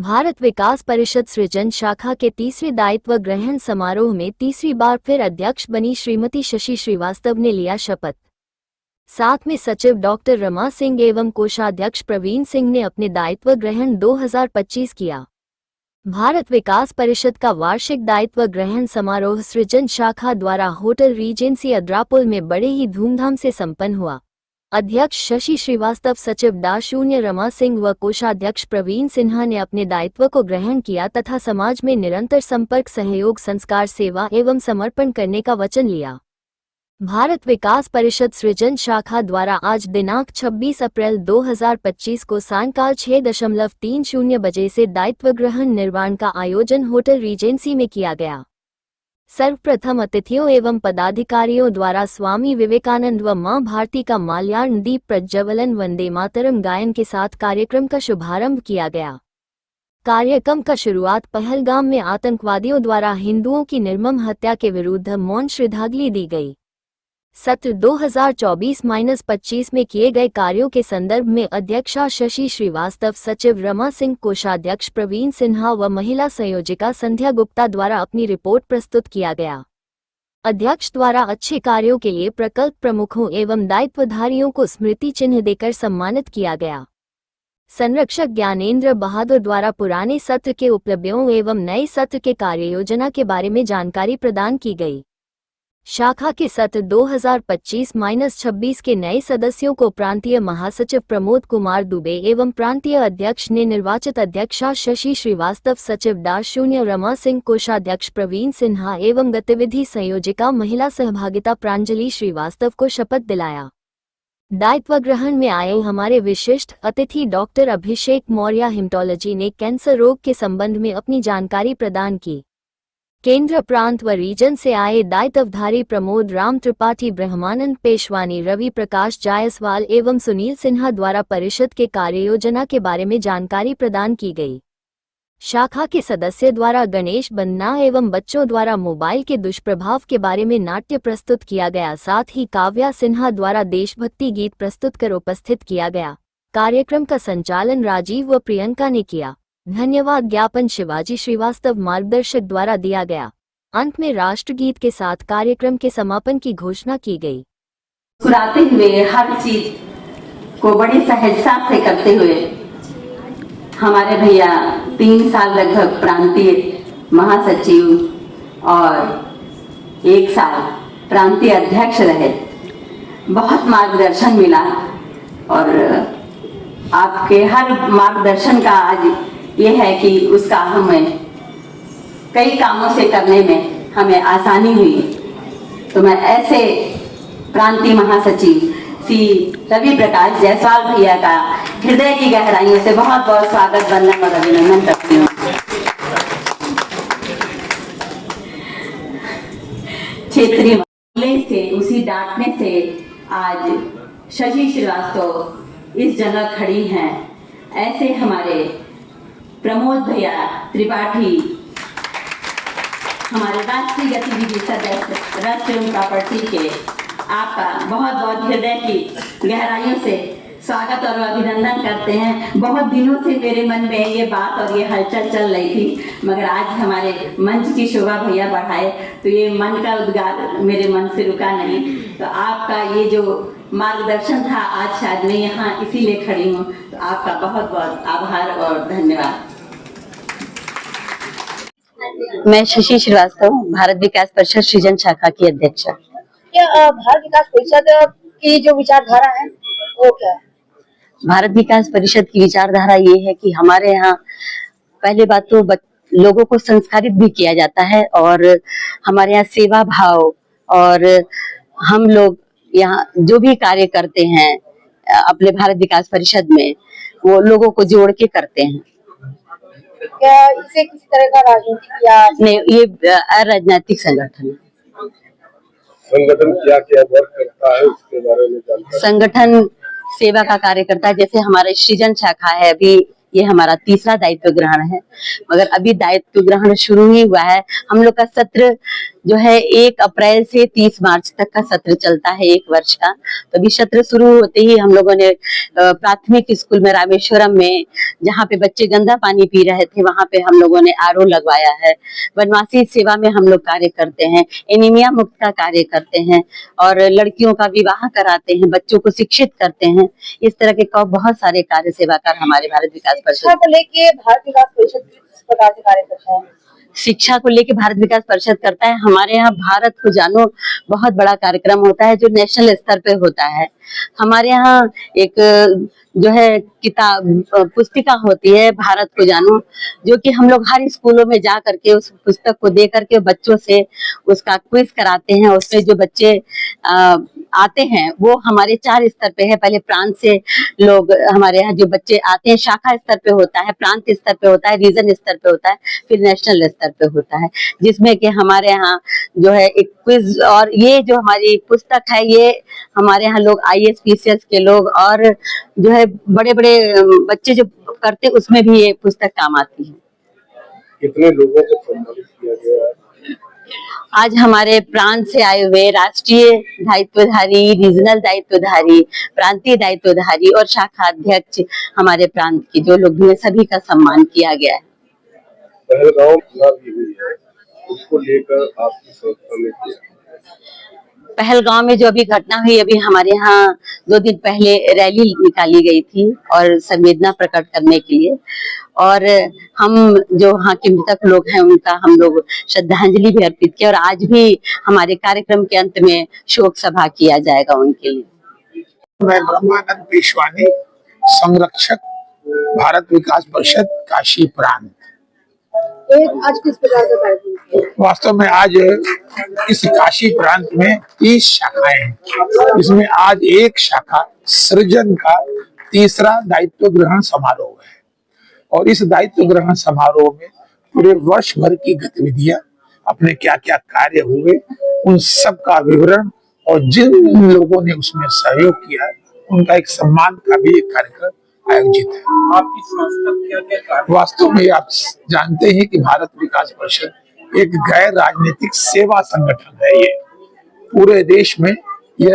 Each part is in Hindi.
भारत विकास परिषद सृजन शाखा के तीसरे दायित्व ग्रहण समारोह में तीसरी बार फिर अध्यक्ष बनी श्रीमती शशि श्रीवास्तव ने लिया शपथ। साथ में सचिव डॉक्टर रमा सिंह एवं कोषाध्यक्ष प्रवीण सिंह ने अपने दायित्व ग्रहण 2025 किया। भारत विकास परिषद का वार्षिक दायित्व ग्रहण समारोह सृजन शाखा द्वारा होटल रीजेंसी अद्रापुल में बड़े ही धूमधाम से संपन्न हुआ। अध्यक्ष शशि श्रीवास्तव, सचिव डॉ. रमा सिंह व कोषाध्यक्ष प्रवीण सिन्हा ने अपने दायित्व को ग्रहण किया तथा समाज में निरंतर संपर्क, सहयोग, संस्कार, सेवा एवं समर्पण करने का वचन लिया। भारत विकास परिषद सृजन शाखा द्वारा आज दिनांक 26 अप्रैल 2025 को सायंकाल 6:30 बजे से दायित्व ग्रहण निर्वाण का आयोजन होटल रीजेंसी में किया गया। सर्वप्रथम अतिथियों एवं पदाधिकारियों द्वारा स्वामी विवेकानंद व मां भारती का माल्यार्पण, दीप प्रज्वलन, वंदे मातरम गायन के साथ कार्यक्रम का शुभारंभ किया गया। कार्यक्रम का शुरुआत पहलगाम में आतंकवादियों द्वारा हिंदुओं की निर्मम हत्या के विरुद्ध मौन श्रद्धांजलि दी गई। सत्र 2024-25 में किए गए कार्यों के संदर्भ में अध्यक्षा शशि श्रीवास्तव, सचिव रमा सिंह, कोषाध्यक्ष प्रवीण सिन्हा व महिला संयोजिका संध्या गुप्ता द्वारा अपनी रिपोर्ट प्रस्तुत किया गया। अध्यक्ष द्वारा अच्छे कार्यों के लिए प्रकल्प प्रमुखों एवं दायित्वधारियों को स्मृति चिन्ह देकर सम्मानित किया गया। संरक्षक ज्ञानेंद्र बहादुर द्वारा पुराने सत्र के उपलब्धियों एवं नए सत्र के कार्ययोजना के बारे में जानकारी प्रदान की गई। शाखा के सत्र 2025-26 के नए सदस्यों को प्रांतीय महासचिव प्रमोद कुमार दुबे एवं प्रांतीय अध्यक्ष ने निर्वाचित अध्यक्षा शशि श्रीवास्तव, सचिव डॉ. रमा सिंह, कोषाध्यक्ष प्रवीण सिन्हा एवं गतिविधि संयोजिका महिला सहभागिता प्रांजलि श्रीवास्तव को शपथ दिलाया। दायित्व ग्रहण में आए हमारे विशिष्ट अतिथि डॉक्टर अभिषेक मौर्य, हिमेटोलॉजी, ने कैंसर रोग के संबंध में अपनी जानकारी प्रदान की। केंद्र प्रांत व रीजन से आए दायित्वधारी प्रमोद राम त्रिपाठी, ब्रह्मानंद पेशवानी, रवि प्रकाश जायसवाल एवं सुनील सिन्हा द्वारा परिषद के कार्ययोजना के बारे में जानकारी प्रदान की गई। शाखा के सदस्य द्वारा गणेश वंदना एवं बच्चों द्वारा मोबाइल के दुष्प्रभाव के बारे में नाट्य प्रस्तुत किया गया। साथ ही काव्या सिन्हा द्वारा देशभक्ति गीत प्रस्तुत कर उपस्थित किया गया। कार्यक्रम का संचालन राजीव व प्रियंका ने किया। धन्यवाद ज्ञापन शिवाजी श्रीवास्तव मार्गदर्शक द्वारा दिया गया। अंत में राष्ट्रगीत के साथ कार्यक्रम के समापन की घोषणा की गई। मुस्कुराते हुए हर चीज को बड़ी सहजता से करते हुए हमारे भैया 3 साल लगभग प्रांतीय महासचिव और 1 साल प्रांतीय अध्यक्ष रहे। बहुत मार्गदर्शन मिला और आपके हर मार्गदर्शन का आज ये है कि उसका हमें कई कामों से करने में हमें आसानी हुई। तो मैं ऐसे प्रांतीय महासचिव श्री रवि प्रकाश जायसवाल भैया का हृदय की गहराइयों से बहुत बहुत स्वागत, वंदन और अभिनंदन करती हूँ। क्षेत्रीय मामले से, उसी डांटने से आज शशि श्रीवास्तव इस जगह खड़ी हैं। ऐसे हमारे प्रमोद भैया त्रिपाठी, हमारे राष्ट्रीय गतिविधि सदस्य, राष्ट्रीय प्रॉपर्टी के, आपका बहुत बहुत हृदय की गहराइयों से स्वागत और अभिनंदन करते हैं। बहुत दिनों से मेरे मन में ये बात और ये हलचल चल रही थी, मगर आज हमारे मंच की शोभा भैया बढ़ाए तो ये मन का उद्गार मेरे मन से रुका नहीं। तो आपका ये जो मार्गदर्शन था, आज शायद मैं यहाँ इसीलिए खड़ी हूँ। तो आपका बहुत बहुत आभार और धन्यवाद। मैं शशि श्रीवास्तव, भारत विकास परिषद सृजन शाखा की अध्यक्ष। भारत विकास परिषद की जो विचारधारा है वो क्या है? भारत विकास परिषद की विचारधारा ये है कि हमारे यहाँ पहले बात तो लोगों को संस्कारित भी किया जाता है और हमारे यहाँ सेवा भाव, और हम लोग यहाँ जो भी कार्य करते हैं अपने भारत विकास परिषद में, वो लोगों को जोड़ के करते हैं। क्या इसे किसी तरह का राजनीतिक या नहीं, ये अराजनैतिक संगठन है। संगठन क्या क्या वर्क करता है उसके बारे में जानकारी? संगठन सेवा का कार्य करता है। जैसे हमारे सृजन शाखा है, अभी ये हमारा तीसरा दायित्व ग्रहण है, मगर अभी दायित्व ग्रहण शुरू ही हुआ है। हम लोग का सत्र जो है 1 अप्रैल से 30 मार्च तक का सत्र चलता है, 1 वर्ष का। तो अभी सत्र शुरू होते ही हम लोगों ने प्राथमिक स्कूल में रामेश्वरम में, जहाँ पे बच्चे गंदा पानी पी रहे थे, वहां पे हम लोगों ने आरओ लगवाया है। वनवासी सेवा में हम लोग कार्य करते हैं, एनीमिया मुक्त का कार्य करते हैं और लड़कियों का विवाह कराते हैं, बच्चों को शिक्षित करते हैं। इस तरह के बहुत सारे कार्य सेवाकार हमारे भारत विकास परिषद को लेके भारत विकास परिषद किस प्रकार से कार्य करता है? शिक्षा को लेके भारत विकास परिषद करता है। हमारे यहाँ भारत को जानो बहुत बड़ा कार्यक्रम होता है जो नेशनल स्तर पे होता है। हमारे यहाँ एक जो है किताब पुस्तिका होती है भारत को जानो, जो कि हम लोग हर स्कूलों में जा करके उस पुस्तक को दे करके बच्चों से उसका क्विज कराते हैं। उसमें जो बच्चे आते हैं वो हमारे 4 स्तर पे है। पहले प्रांत से लोग हमारे यहाँ जो बच्चे आते हैं, शाखा स्तर पे होता है, प्रांत स्तर पे होता है, रीजन स्तर पे होता है, फिर नेशनल स्तर पे होता है, जिसमें कि हमारे यहाँ जो है एक क्विज। और ये जो हमारी पुस्तक है, ये हमारे यहाँ लोग IAS PCS के लोग और जो है बड़े बड़े बच्चे जो करते, उसमें भी ये पुस्तक काम आती है। कितने लोगों को सम्मानित किया गया है? आज हमारे प्रांत से आए हुए राष्ट्रीय दायित्वधारी, रीजनल दायित्वधारी, प्रांतीय दायित्वधारी और शाखा अध्यक्ष हमारे प्रांत के जो लोग भी हैं, सभी का सम्मान किया गया है। पहलगांव घटना भी हुई है, उसको लेकर आपकी संस्था ने किया? पहलगांव में जो अभी घटना हुई, अभी हमारे यहाँ 2 दिन पहले रैली निकाली गई थी और संवेदना प्रकट करने के लिए, और हम जो वहाँ के मृतक लोग हैं उनका हम लोग श्रद्धांजलि भी अर्पित किया और आज भी हमारे कार्यक्रम के अंत में शोक सभा किया जाएगा उनके लिए। मैं ब्रह्मानंद पेशवानी, संरक्षक, भारत विकास परिषद काशी प्रांत। आज किस प्रकार का कार्यक्रम? वास्तव में आज इस काशी प्रांत में 30 शाखाएं हैं, इसमें आज एक शाखा सृजन का तीसरा दायित्व ग्रहण समारोह है। और इस दायित्व ग्रहण समारोह में पूरे वर्ष भर की गतिविधियां, अपने क्या क्या कार्य हुए, उन सब का विवरण और जिन लोगों ने उसमें सहयोग किया उनका एक सम्मान का भी एक कार्यक्रम आयोजित है। आपकी संस्था क्या-क्या? वास्तव में आप जानते हैं कि भारत विकास परिषद एक गैर राजनीतिक सेवा संगठन है। ये पूरे देश में यह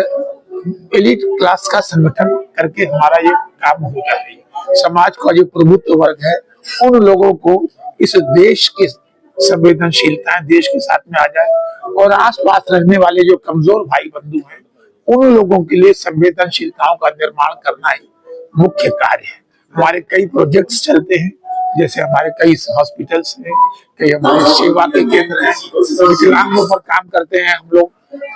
एलिट क्लास का संगठन करके हमारा ये काम होता है। समाज का जो प्रभुत्व वर्ग है, उन लोगों को इस देश की संवेदनशीलताएं देश के साथ में आ जाए और आसपास रहने वाले जो कमजोर भाई बंधु हैं, उन लोगों के लिए संवेदनशीलताओं का निर्माण करना ही मुख्य कार्य है। हमारे कई प्रोजेक्ट्स चलते हैं, जैसे हमारे कई हॉस्पिटल्स हैं, कई हमारे सेवा के केंद्र हैं, विकलांगों पर काम करते हैं हम लोग,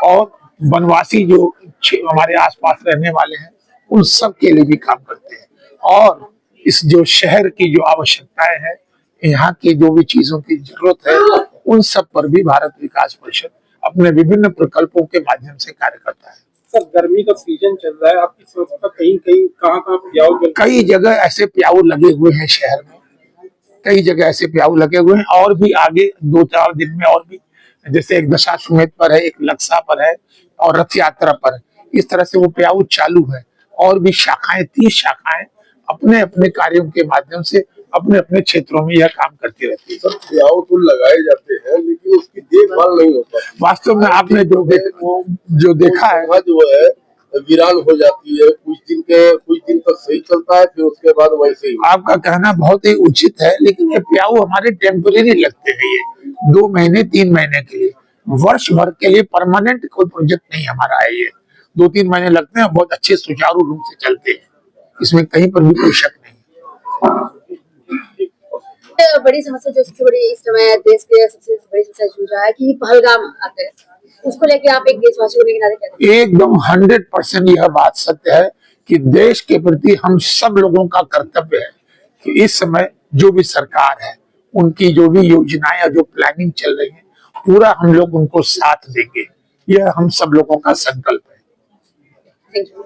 और वनवासी जो हमारे आसपास रहने वाले हैं उन सब के लिए भी काम करते हैं। और इस जो शहर की जो आवश्यकताएं हैं, यहाँ की जो भी चीजों की जरूरत है, उन सब पर भी भारत विकास परिषद अपने विभिन्न प्रकल्पों के माध्यम से कार्य करता है। सर, गर्मी का सीजन चल रहा है, आपकी संस्था कहीं कहाँ प्याऊ? कई जगह ऐसे प्याऊ लगे हुए हैं शहर में, कई जगह ऐसे प्याऊ लगे हुए हैं, और भी आगे 2-4 दिन में और भी, जैसे एक दशाश्वमेध पर है, एक लक्सा पर है और रथ यात्रा पर है। इस तरह से वो प्याऊ चालू है और भी शाखाएं, 30 शाखाएं अपने अपने कार्यों के माध्यम से अपने अपने क्षेत्रों में यह काम करती रहती है। सर, प्याऊ तो लगाए जाते हैं लेकिन उसकी देखभाल नहीं होता। वास्तव में आपने जो देखा है, जो है वीरान हो जाती है, कुछ दिन तक सही चलता है, फिर उसके बाद वैसे ही। आपका कहना बहुत ही उचित है, लेकिन ये प्याऊ हमारे टेम्परेरी लगते हैं, ये 2 महीने 3 महीने के लिए, वर्ष भर के लिए परमानेंट कोई प्रोजेक्ट नहीं हमारा है। ये 2-3 महीने लगते हैं, बहुत अच्छे सुचारू रूप से चलते हैं, इसमें कहीं पर भी कोई शक नहीं। बड़ी समस्या जो सबसे बड़ी इस समय देश के सबसे बड़ी समस्या जूझ रहा है कि पहलगाम आते हैं, उसको लेके आप एक देशवासी होने के नाते कहते हैं? एकदम 100% यह बात सत्य है कि देश के प्रति हम सब लोगों का कर्तव्य है कि इस समय जो भी सरकार है, उनकी जो भी योजनाएं और जो प्लानिंग चल रही है, पूरा हम लोग उनको साथ देंगे। यह हम सब लोगों का संकल्प है। Thank you.